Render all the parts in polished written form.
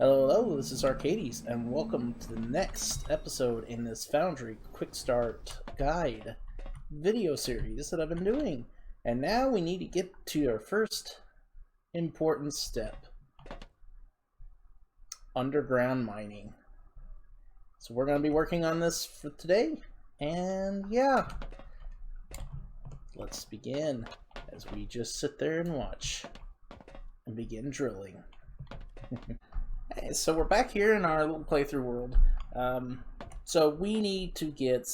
Hello, this is Arcades, and welcome to the next episode in this Foundry QuickStart guide video series that I've been doing. And now we need to get to our first important step. Underground mining. So we're going to be working on this for today, and yeah. Let's begin as we just sit there and watch and begin drilling. So we're back here in our little playthrough world. So we need to get,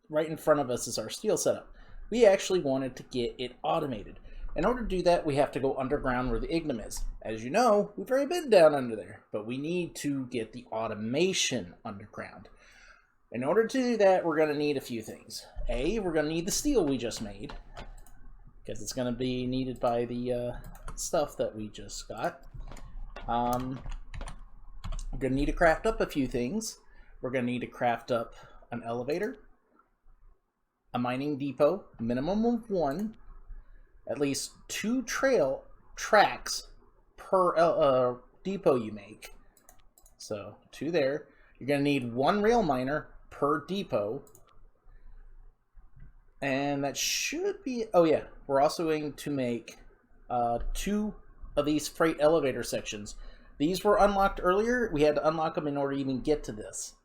right in front of us is our steel setup. We actually wanted to get it automated. In order to do that, we have to go underground where the ignum is. As you know, we've already been down under there, but we need to get the automation underground. In order to do that, we're going to need a few things. We're going to need the steel we just made, because it's going to be needed by the stuff that we just got. We're going to need to craft up a few things. We're going to need to craft up an elevator, a mining depot, minimum of 1, at least 2 tracks per depot you make. So 2 there. You're going to need 1 rail miner per depot. And that should be, oh yeah, we're also going to make 2 of these freight elevator sections. These were unlocked earlier. We had to unlock them in order to even get to this.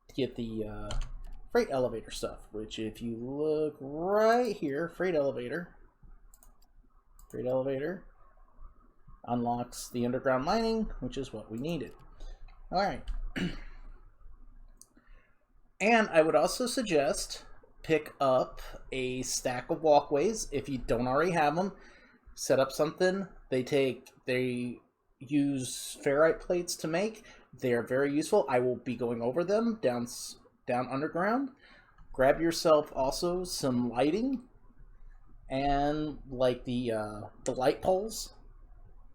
To get the freight elevator stuff, which if you look right here, freight elevator unlocks the underground mining, which is what we needed. Alright. And I would also suggest pick up a stack of walkways if you don't already have them. Set up something. They use ferrite plates to make. They are very useful. I will be going over them down underground. Grab yourself also some lighting and like the light poles.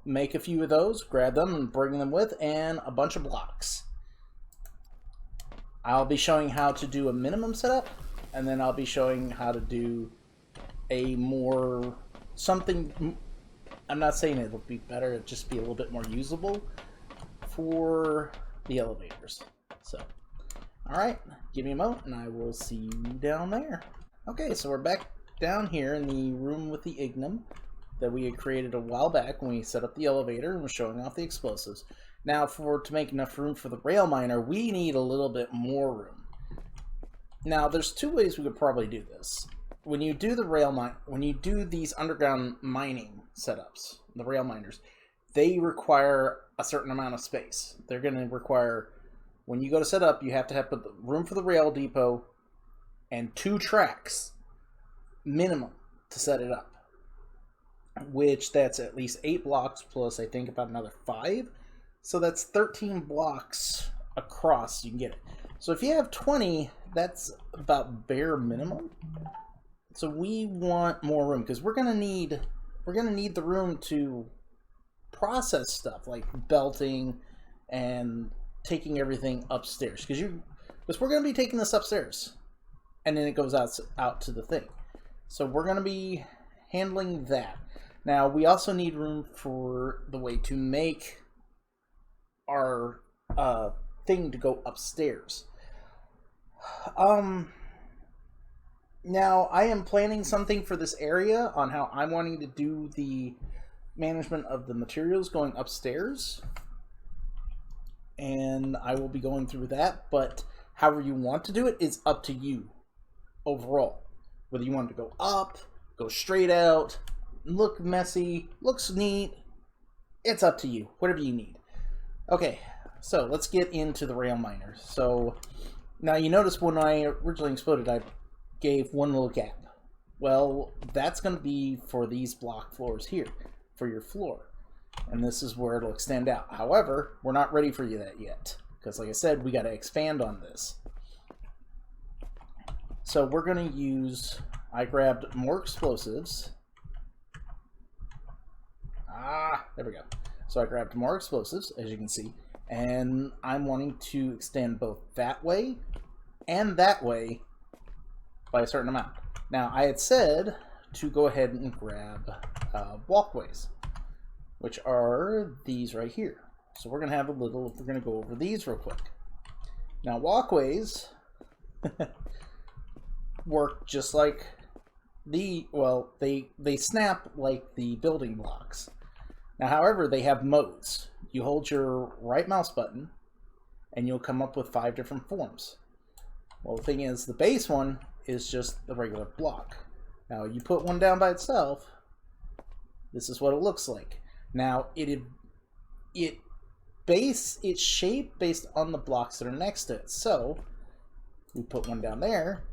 Make a few of those, grab them and bring them with, and a bunch of blocks. I'll be showing how to do a minimum setup, and then I'll be showing how to do a more something. I'm not saying it'll be better, it'll just be a little bit more usable for the elevators. So, alright, give me a moment and I will see you down there. Okay, so we're back down here in the room with the ignum that we had created a while back when we set up the elevator and were showing off the explosives. Now, to make enough room for the rail miner, we need a little bit more room. Now, there's 2 ways we could probably do this. When you do when you do these underground mining setups, the rail miners, they require a certain amount of space. They're going to require, when you go to set up, you have to have room for the rail depot and 2 tracks minimum to set it up, which that's at least 8 blocks plus I think about another 5. So that's 13 blocks across you can get it. So if you have 20, that's about bare minimum. So we want more room because we're gonna need the room to process stuff like belting and taking everything upstairs because we're gonna be taking this upstairs and then it goes out to the thing. So we're gonna be handling that. Now we also need room for the way to make our thing to go upstairs. Now, I am planning something for this area on how I'm wanting to do the management of the materials going upstairs. And I will be going through that, but however you want to do it is up to you overall. Whether you want it to go up, go straight out, look messy, looks neat, it's up to you, whatever you need. Okay, so let's get into the rail miner. So, now you notice when I originally exploded, I gave 1 little gap. Well, that's going to be for these block floors here, for your floor. And this is where it'll extend out. However, we're not ready for that yet, because like I said, we got to expand on this. So we're going to use, I grabbed more explosives. There we go. So I grabbed more explosives, as you can see, and I'm wanting to extend both that way and that way by a certain amount. Now, I had said to go ahead and grab walkways, which are these right here. So we're going to have we're going to go over these real quick. Now walkways work just like they snap like the building blocks. Now, however, they have modes. You hold your right mouse button and you'll come up with 5 different forms. Well, the thing is, the base one is just the regular block. Now, you put one down by itself, this is what it looks like. Now, it's shaped based on the blocks that are next to it. So, we put one down there,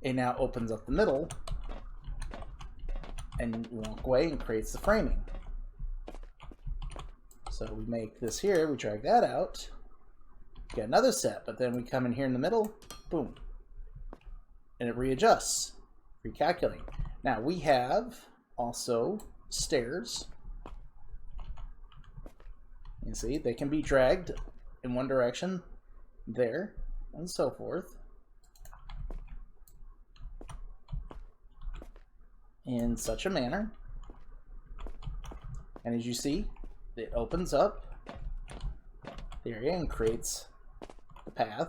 it now opens up the middle, and you walk away and creates the framing. So we make this here, we drag that out, get another set, but then we come in here in the middle, boom, and it readjusts, recalculating. Now we have also stairs. You see, they can be dragged in one direction, there, and so forth. In such a manner. And as you see, it opens up the area and creates the path.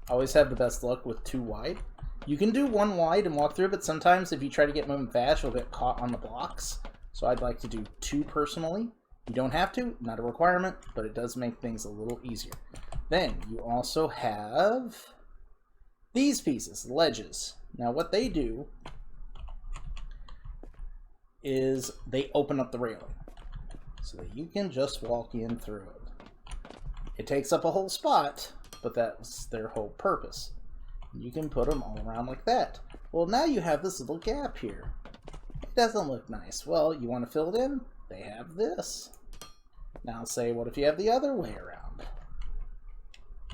Always have the best luck with 2 wide. You can do 1 wide and walk through, but sometimes if you try to get moving fast, you'll get caught on the blocks. So I'd like to do 2 personally. You don't have to, not a requirement, but it does make things a little easier. Then you also have these pieces, ledges. Now what they do is they open up the railing so that you can just walk in through it. It takes up a whole spot, but that's their whole purpose. You can put them all around like that. Well, now you have this little gap here. It doesn't look nice. Well, you want to fill it in? They have this. Now say, what if you have the other way around?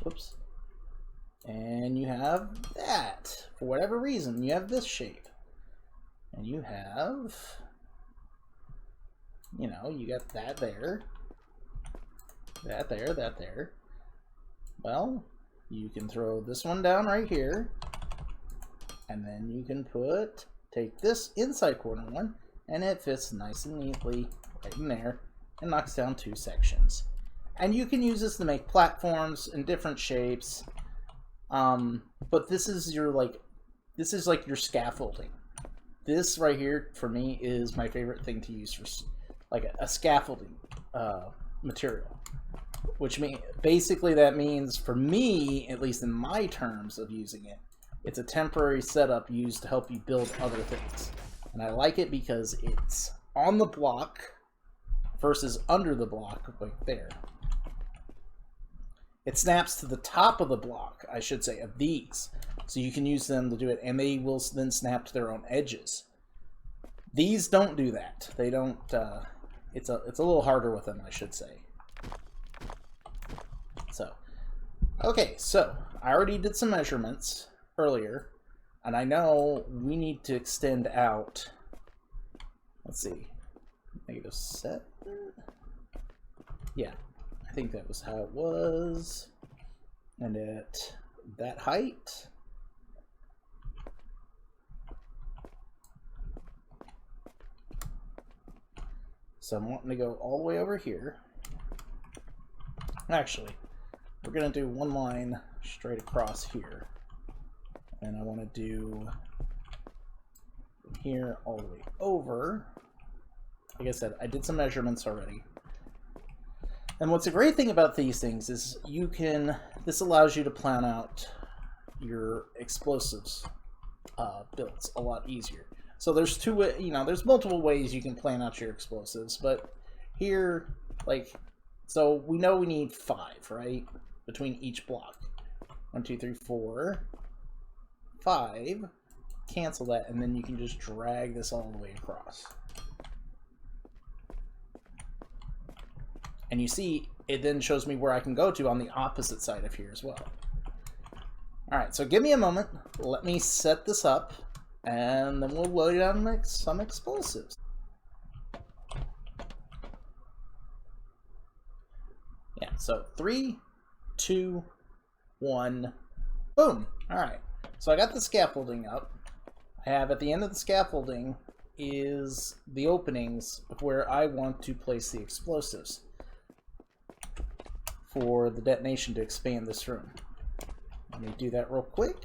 Whoops. And you have that. For whatever reason, you have this shape. And you have, you know, you got that there. That there, that there. Well, you can throw this one down right here. And then you can take this inside corner one, and it fits nice and neatly right in there and knocks down 2 sections. And you can use this to make platforms in different shapes. But this is like your scaffolding. This right here for me is my favorite thing to use for like a scaffolding material. Which basically that means, for me, at least in my terms of using it, it's a temporary setup used to help you build other things. And I like it because it's on the block versus under the block, like there. It snaps to the top of the block, I should say, of these. So you can use them to do it, and they will then snap to their own edges. These don't do that. They don't, it's a little harder with them, I should say. So, okay, so I already did some measurements earlier, and I know we need to extend out, let's see, -7? Yeah, I think that was how it was. And at that height, so I'm wanting to go all the way over here. Actually, we're going to do one line straight across here. And I want to do from here all the way over. Like I said, I did some measurements already. And what's a great thing about these things is this allows you to plan out your explosives builds a lot easier. So there's there's multiple ways you can plan out your explosives, but here, so we know we need 5, right? Between each block. 1, 2, 3, 4, 5. Cancel that, and then you can just drag this all the way across. And you see, it then shows me where I can go to on the opposite side of here as well. Alright, so give me a moment. Let me set this up, and then we'll load down some explosives. Yeah, so 3, 2, 1, boom. Alright, so I got the scaffolding up. I have at the end of the scaffolding is the openings where I want to place the explosives for the detonation to expand this room. Let me do that real quick.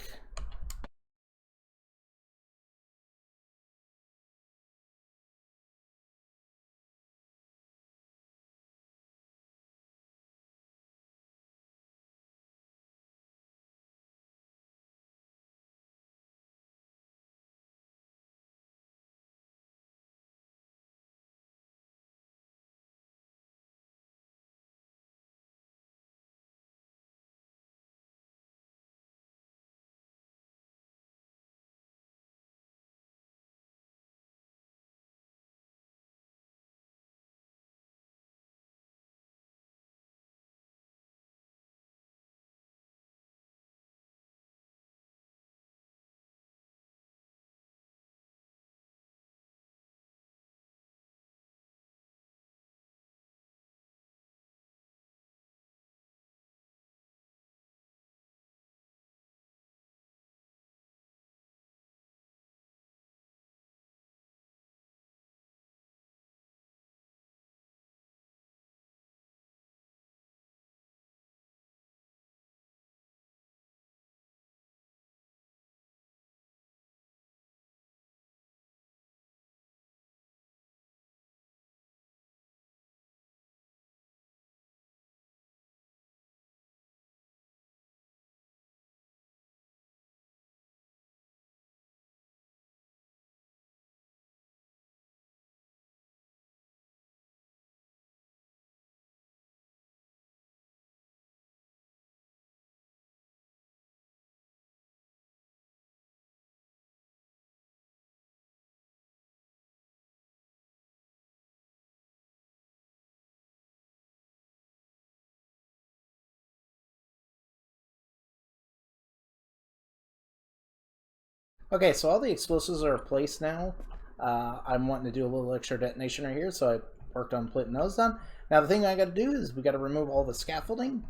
Okay, so all the explosives are placed now. I'm wanting to do a little extra detonation right here, so I worked on putting those done. Now the thing I got to do is we got to remove all the scaffolding,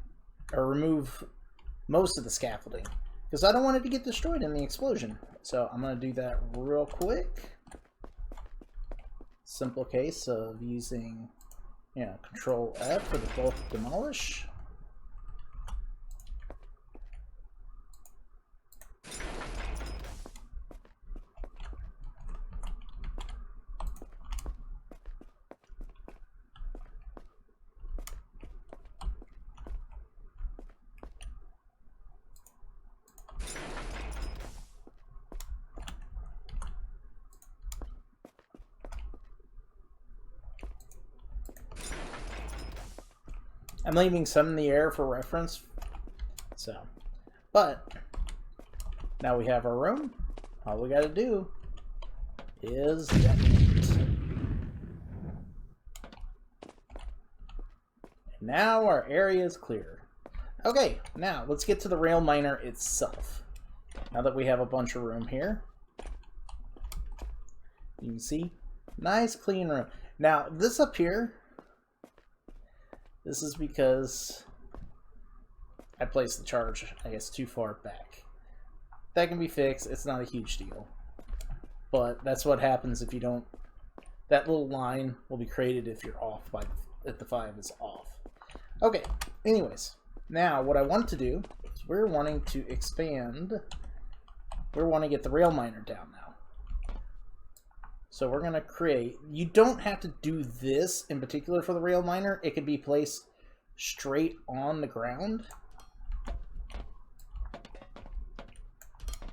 or remove most of the scaffolding, because I don't want it to get destroyed in the explosion. So I'm going to do that real quick. Simple case of using, Control F for the both demolish. I'm leaving some in the air for reference. So, but now we have our room. All we got to do is detonate. And now our area is clear. Okay, now let's get to the rail miner itself. Now that we have a bunch of room here, you can see, nice clean room. Now this up here, this is because I placed the charge, I guess, too far back. That can be fixed. It's not a huge deal. But that's what happens if you don't... That little line will be created if you're off if the 5 is off. Okay, anyways. Now, what I want to do is we're wanting to expand... We're wanting to get the rail miner down now. So we're going to create... You don't have to do this in particular for the rail miner. It can be placed straight on the ground.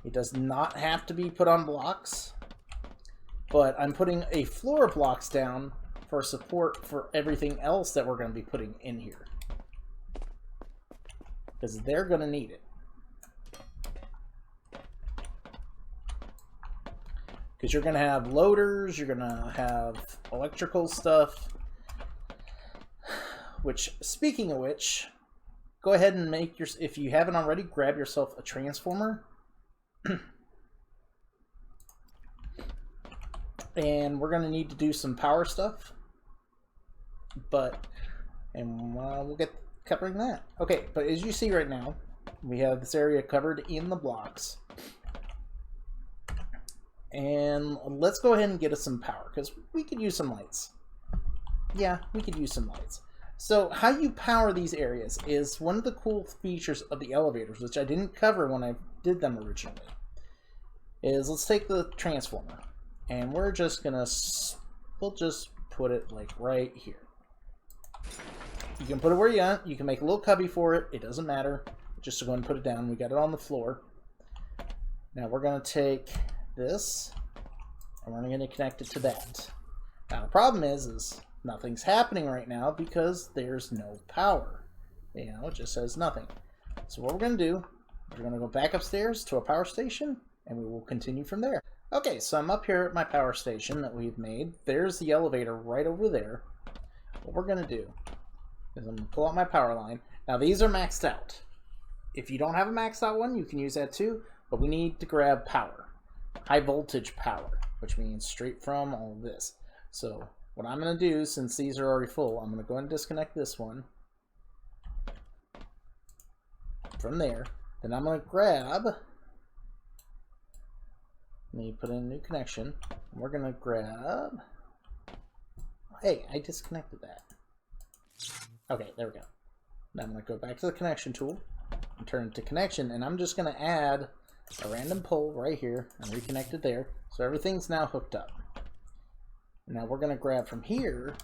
It does not have to be put on blocks. But I'm putting a floor of blocks down for support for everything else that we're going to be putting in here. Because they're going to need it. Because you're going to have loaders, you're going to have electrical stuff. Which, speaking of which, go ahead and make your, if you haven't already, grab yourself a transformer. And we're going to need to do some power stuff. And we'll get covering that. Okay, but as you see right now, we have this area covered in the blocks. And let's go ahead and get us some power, because we could use some lights. Yeah, we could use some lights. So how you power these areas is one of the cool features of the elevators, which I didn't cover when I did them originally, is let's take the transformer, and we're just gonna, we'll just put it like right here. You can put it where you want. You can make a little cubby for it. It doesn't matter. Just to go and put it down. We got it on the floor. Now we're gonna take this, and we're going to connect it to that. Now the problem is nothing's happening right now because there's no power. You know, it just says nothing. So what we're going to do, we're going to go back upstairs to a power station, and we will continue from there. Okay, so I'm up here at my power station that we've made. There's the elevator right over there. What we're going to do is I'm going to pull out my power line. Now these are maxed out. If you don't have a maxed out one, you can use that too, but we need to grab power. High voltage power, which means straight from all this. So what I'm going to do, since these are already full, I'm going to go ahead and disconnect this one from there. Then I'm going to grab, let me put in a new connection, and we're going to grab, hey, I disconnected that. Okay, there we go. Now I'm going to go back to the connection tool and turn it to connection, and I'm just going to add a random pole right here and reconnect it there. So everything's now hooked up. Now we're going to grab from here,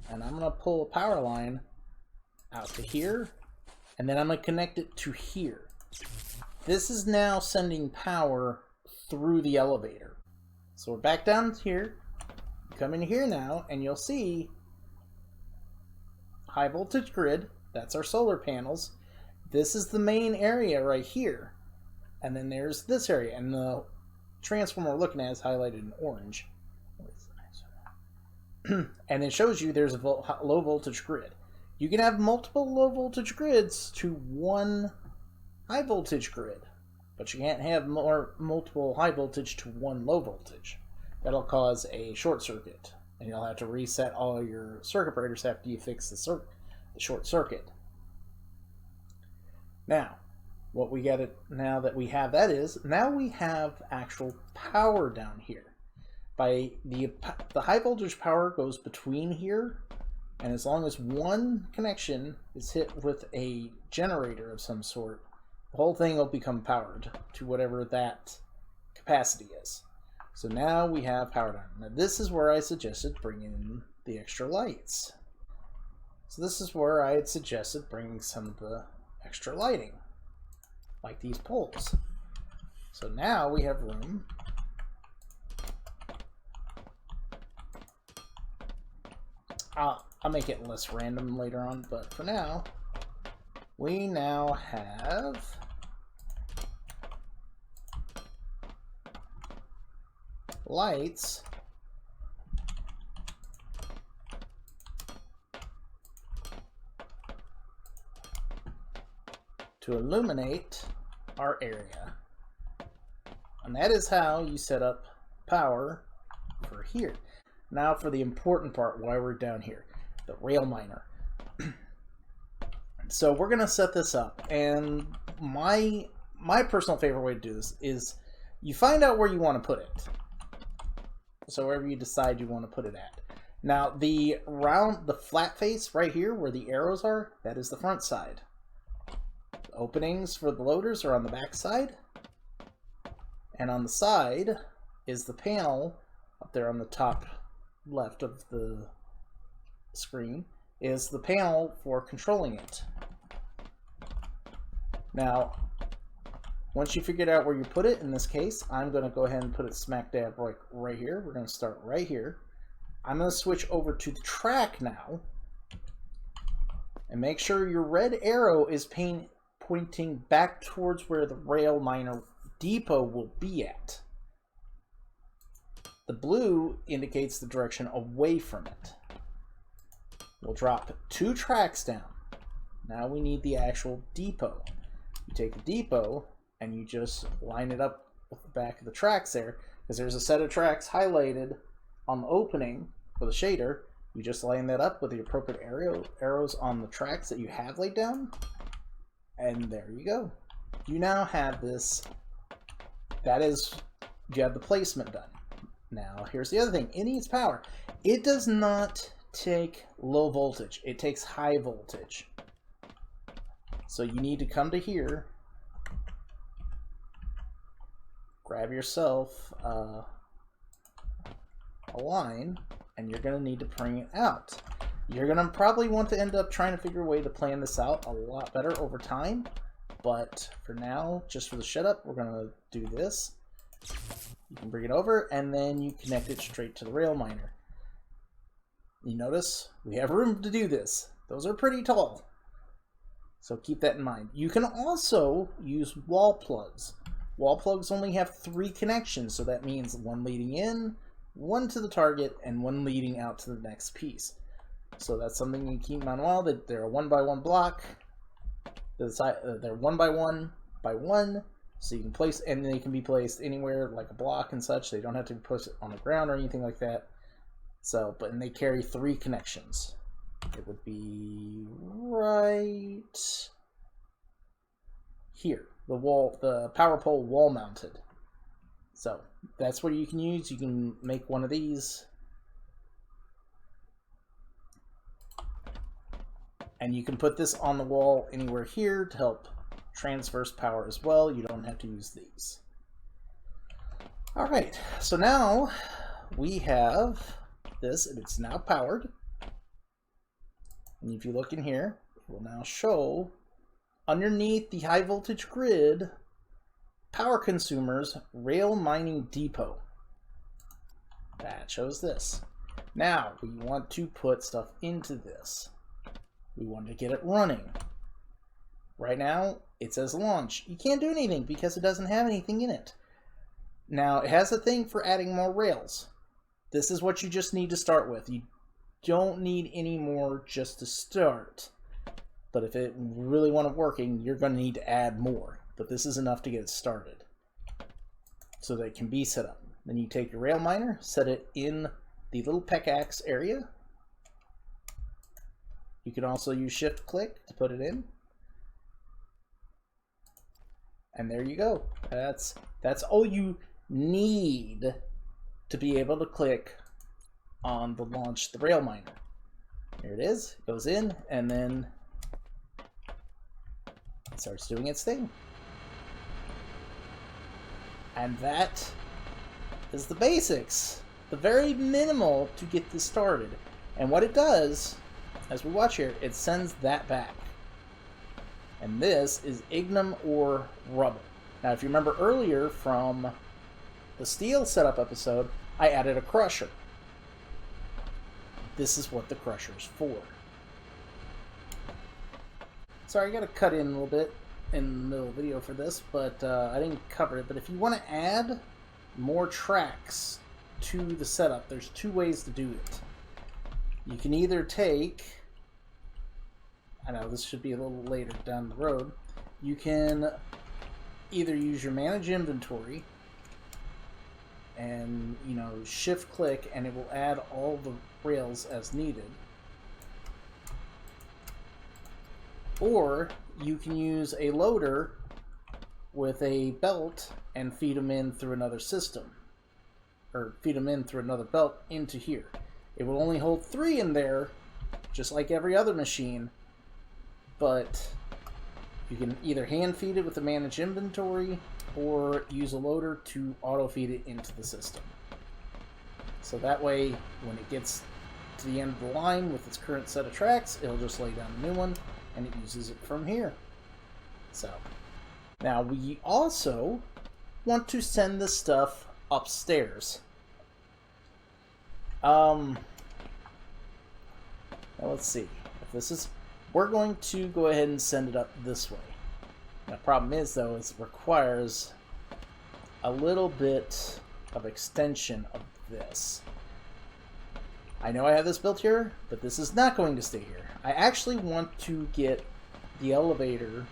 and I'm going to pull a power line out to here, and then I'm going to connect it to here. This is now sending power through the elevator. So we're back down here, come in here now, and you'll see high voltage grid. That's our solar panels. This is the main area right here. And then there's this area, and the transformer we're looking at is highlighted in orange. And it shows you there's a low voltage grid. You can have multiple low voltage grids to one high voltage grid, but you can't have multiple high voltage to one low voltage. That'll cause a short circuit, and you'll have to reset all your circuit breakers after you fix the short circuit. Now, what we get it now that we have that is, now we have actual power down here. By the high voltage power goes between here, and as long as one connection is hit with a generator of some sort, the whole thing will become powered to whatever that capacity is. So now we have power down. Now this is where I suggested bringing in the extra lights. So this is where I had suggested bringing some of the extra lighting, like these poles. So now we have room I'll make it less random later on, but for now we now have lights to illuminate our area. And that is how you set up power for here. Now for the important part, why we're down here, the rail miner. So we're gonna set this up, and my personal favorite way to do this is you find out where you want to put it. So wherever you decide you want to put it at. Now the flat face right here where the arrows are, that is the front side. The openings for the loaders are on the back side. And on the side is the panel up there on the top left of the screen is the panel for controlling it. Now, once you figured out where you put it, in this case, I'm going to go ahead and put it smack dab right here. We're going to start right here. I'm going to switch over to the track now. And make sure your red arrow is pointing back towards where the rail miner depot will be at. The blue indicates the direction away from it. We'll drop 2 tracks down. Now we need the actual depot. You take the depot and you just line it up with the back of the tracks there, because there's a set of tracks highlighted on the opening with a shader. You just line that up with the appropriate arrows on the tracks that you have laid down, and there you go. You now have this. That is you have the placement done. Now, here's the other thing. It needs power. It does not take low voltage. It takes high voltage. So you need to come to here, grab yourself a line, and you're going to need to bring it out. You're going to probably want to end up trying to figure a way to plan this out a lot better over time. But for now, just for the setup, we're going to do this. You can bring it over, and then you connect it straight to the rail miner. You notice we have room to do this. Those are pretty tall. So keep that in mind. You can also use wall plugs. Wall plugs only have 3 connections, so that means 1 leading in, 1 to the target, and 1 leading out to the next piece. So that's something you keep in mind while that they're a 1x1 block. They're 1 by 1 by 1. So you can place, and they can be placed anywhere, like a block and such. They don't have to be placed on the ground or anything like that. So, and they carry 3 connections. It would be right here, the power pole wall mounted. So that's what you can use. You can make one of these, and you can put this on the wall anywhere here to help transverse power as well. You don't have to use these. All right, so now we have this, and it's now powered. And if you look in here, it will now show underneath the high voltage grid, power consumers, rail mining depot. That shows this. Now we want to put stuff into this. We want to get it running. Right now, it says launch. You can't do anything because it doesn't have anything in it. Now, it has a thing for adding more rails. This is what you just need to start with. You don't need any more just to start. But if it really wants it working, you're going to need to add more. But this is enough to get it started, so that it can be set up. Then you take your rail miner, set it in the little pickaxe area. You can also use shift click to put it in. And there you go. That's all you need to be able to click on the launch the rail miner. Here it is. It goes in, and then it starts doing its thing. And that is the basics. The very minimal to get this started. And what it does, as we watch here, it sends that back. And this is ignum or rubble. Now, if you remember earlier from the steel setup episode, I added a crusher. This is what the crusher is for. Sorry, I got to cut in a little bit in the middle of the video for this, but I didn't cover it. But if you want to add more tracks to the setup, there's 2 ways to do it. You can either take, I know this should be a little later down the road, you can either use your manage inventory and, you know, shift click, and it will add all the rails as needed. Or you can use a loader with a belt and feed them in through another system, or feed them in through another belt into here. It will only hold 3 in there, just like every other machine, but you can either hand feed it with the manage inventory or use a loader to auto feed it into the system. So that way, when it gets to the end of the line with its current set of tracks, it'll just lay down a new one, and it uses it from here. So now we also want to send this stuff upstairs. Now let's see. If this is, we're going to go ahead and send it up this way. Now, the problem is, though, is it requires a little bit of extension of this. I know I have this built here, but this is not going to stay here. I actually want to get the elevator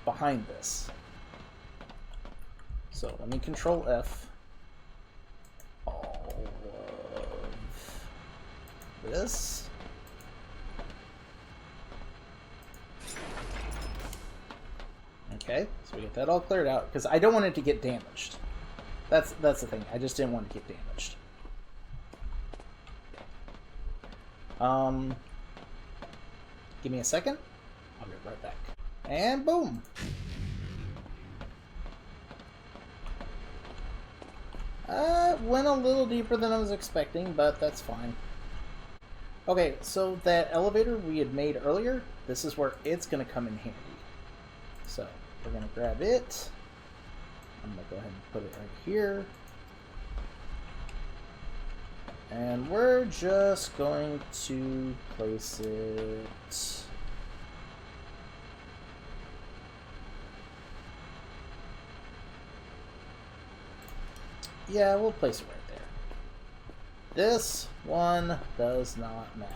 behind this. So let me Control F all of this. Okay, so we get that all cleared out, because I don't want it to get damaged. That's the thing. I just didn't want to get damaged. Give me a second. I'll be right back. And boom! Went a little deeper than I was expecting, but that's fine. Okay, so that elevator we had made earlier, this is where it's going to come in handy. So, we're going to grab it. I'm going to go ahead and put it right here. And we're just going to place it... Yeah, we'll place it right there. This one does not matter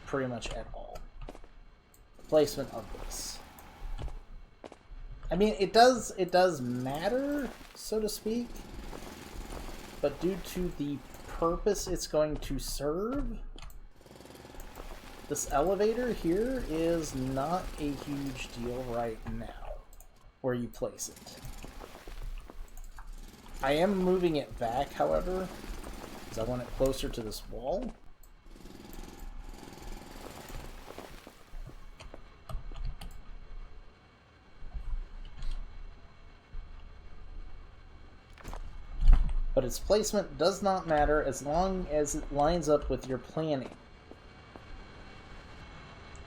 pretty much at all. Placement of this. I mean, it does matter, so to speak, but due to the purpose it's going to serve, this elevator here is not a huge deal right now, where you place it. I am moving it back, however, because I want it closer to this wall. But its placement does not matter as long as it lines up with your planning.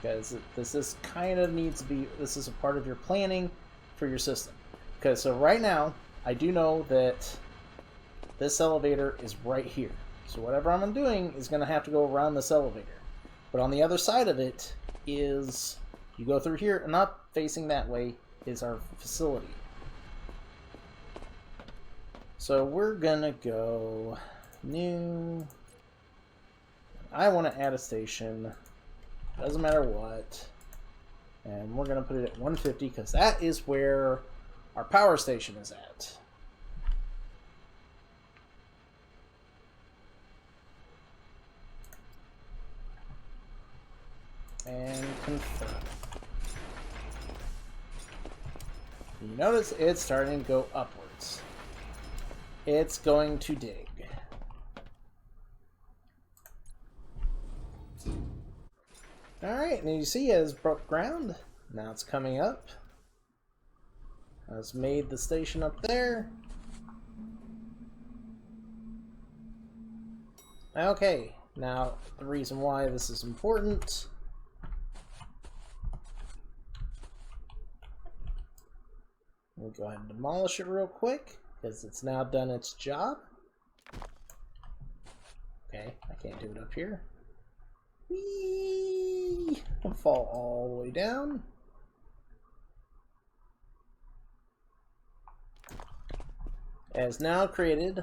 Because this is kind of needs to be, this is a part of your planning for your system. Okay, so right now, I do know that this elevator is right here. So whatever I'm doing is going to have to go around this elevator. But on the other side of it is, you go through here, and not facing that way is our facility. So we're going to go new. I want to add a station. Doesn't matter what. And we're going to put it at 150 because that is where our power station is at. And confirm. You notice it's starting to go upwards. It's going to dig. Alright, and you see it has broke ground. Now it's coming up. Has made the station up there. Okay, now the reason why this is important. We'll go ahead and demolish it real quick, because it's now done its job. Okay, I can't do it up here. Whee! I'll fall all the way down. It has now created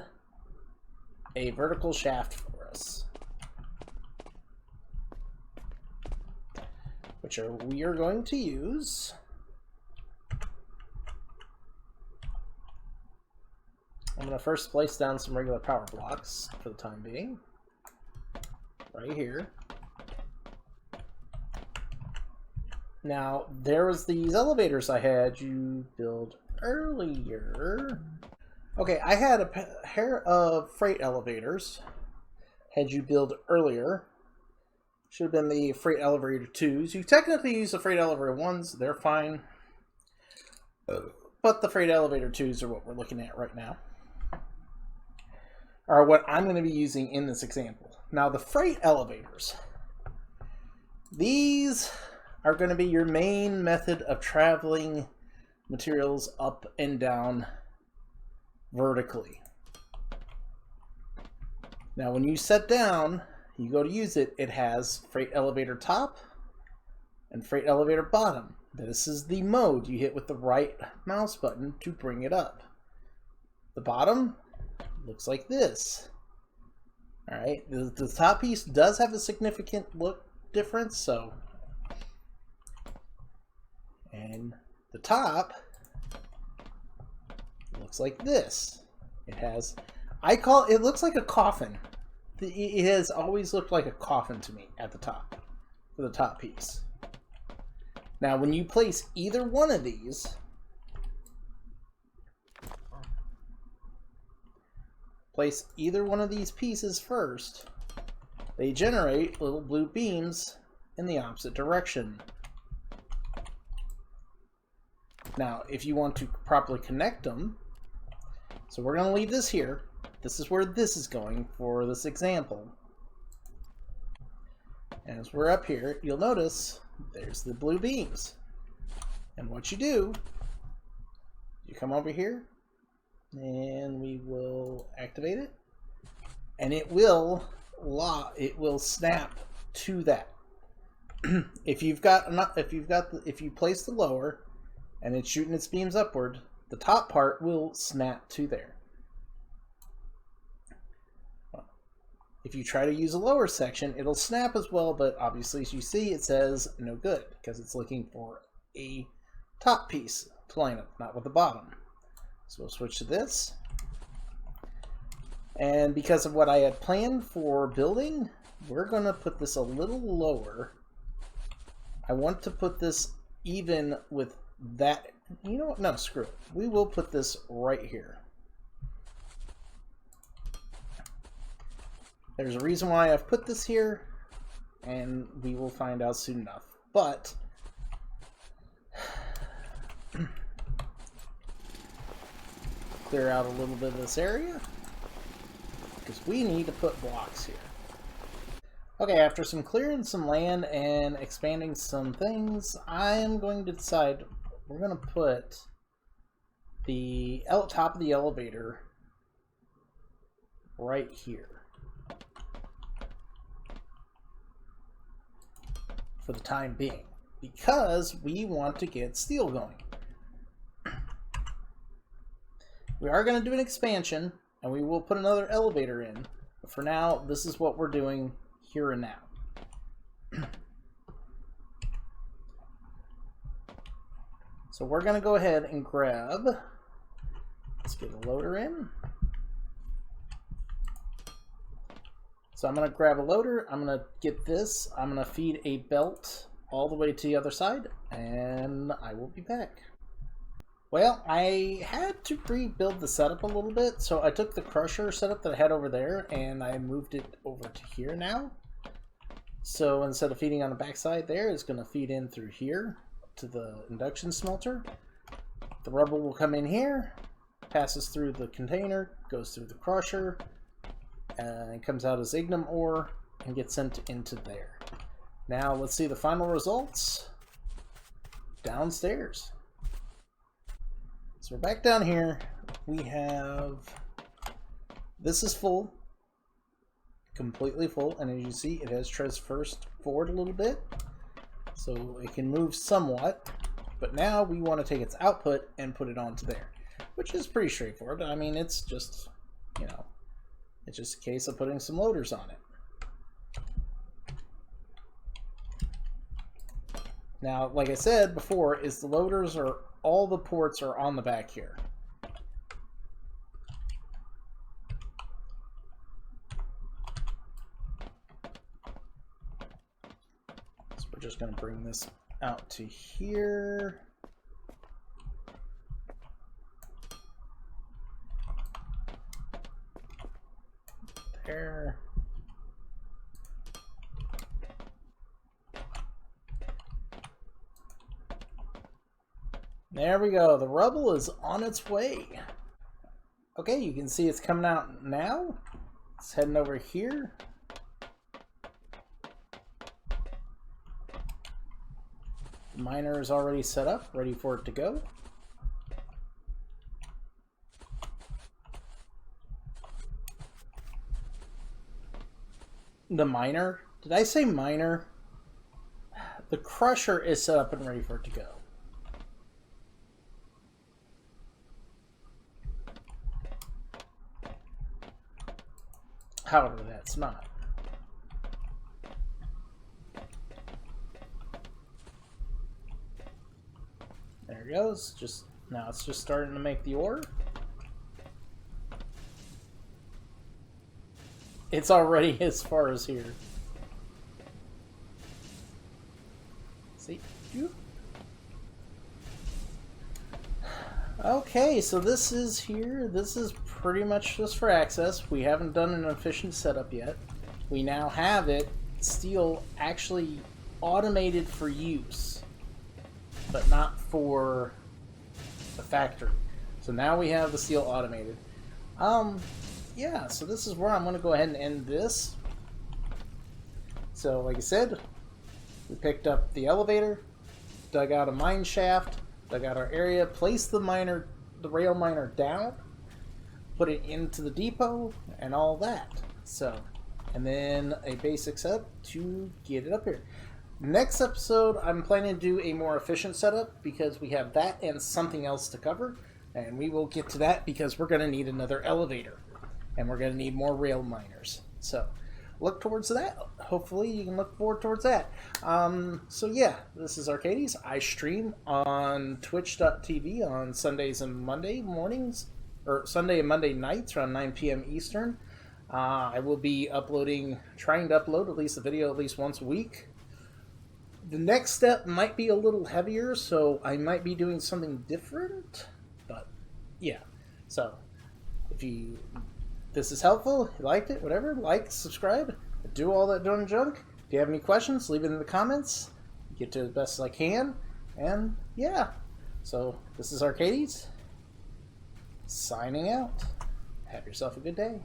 a vertical shaft for us, which we are going to use. I'm going to first place down some regular power blocks for the time being, right here. Now, there was these elevators I had you build earlier. Okay, I had a pair of freight elevators had you build earlier. Should have been the freight elevator 2s. You technically use the freight elevator 1s, they're fine. But the freight elevator 2s are what we're looking at right now. Are what I'm going to be using in this example. Now, the freight elevators. These are going to be your main method of traveling materials up and down vertically. Now when you set down, you go to use it, it has freight elevator top and freight elevator bottom. This is the mode you hit with the right mouse button to bring it up. The bottom looks like this. Alright, the top piece does have a significant look difference, so. And the top looks like this. It has, it looks like a coffin. It has always looked like a coffin to me at the top, for the top piece. Now when you place either one of these, place either one of these pieces first, they generate little blue beams in the opposite direction. Now, if you want to properly connect them, so we're going to leave this here. This is where this is going for this example. As we're up here, you'll notice there's the blue beams. And what you do, you come over here, and we will activate it, and it will snap to that. If you place the lower and it's shooting its beams upward, the top part will snap to there. If you try to use a lower section, it'll snap as well, but obviously, as you see, it says no good because it's looking for a top piece to line up, not with the bottom. So we'll switch to this. And because of what I had planned for building, we're going to put this a little lower. I want to put this even with that. You know what? No, screw it. We will put this right here. There's a reason why I've put this here, and we will find out soon enough. But clear out a little bit of this area because we need to put blocks here. Okay, after some clearing some land and expanding some things, I am going to decide we're going to put the top of the elevator right here for the time being, because we want to get steel going. We are going to do an expansion, and we will put another elevator in. But for now, this is what we're doing here and now. So we're going to go ahead and grab, let's get a loader in. So I'm going to grab a loader, I'm going to get this, I'm going to feed a belt all the way to the other side, and I will be back. Well, I had to rebuild the setup a little bit, so I took the crusher setup that I had over there and I moved it over to here now. So instead of feeding on the back side there, it's going to feed in through here to the induction smelter. The rubble will come in here, passes through the container, goes through the crusher, and comes out as ignum ore and gets sent into there. Now let's see the final results downstairs. So we're back down here. We have, this is full, completely full, and as you see, it has traversed forward a little bit, so it can move somewhat. But now we want to take its output and put it onto there, which is pretty straightforward. I mean, it's just, you know, it's just a case of putting some loaders on it. Now, like I said before, is the loaders are, all the ports are on the back here. So we're just going to bring this out to here. There. There we go. The rubble is on its way. Okay, you can see it's coming out now. It's heading over here. The miner is already set up, ready for it to go. The miner? Did I say miner? The crusher is set up and ready for it to go. However, that's not. There it goes. Just now it's just starting to make the ore. It's already as far as here. See? Okay, so this is here. This is pretty much just for access. We haven't done an efficient setup yet. We now have it, steel, actually automated for use, but not for the factory. So now we have the steel automated. Yeah, so this is where I'm going to go ahead and end this. So, like I said, we picked up the elevator, dug out a mine shaft, dug out our area, placed the rail miner down, put it into the depot, and all that. So, and then a basic setup to get it up here. Next episode, I'm planning to do a more efficient setup because we have that and something else to cover. And we will get to that because we're going to need another elevator. And we're going to need more rail miners. So, look towards that. Hopefully, you can look forward towards that. So, yeah, this is Arcades. I stream on twitch.tv on Sundays and Monday mornings, or Sunday and Monday nights around 9 p.m. Eastern. I will be trying to upload at least a video at least once a week. The next step might be a little heavier, so I might be doing something different. But, yeah. So, if this is helpful, you liked it, whatever, like, subscribe, do all that doing junk. If you have any questions, leave it in the comments. Get to it as best as I can. And, yeah. So, this is Arcades, signing out. Have yourself a good day.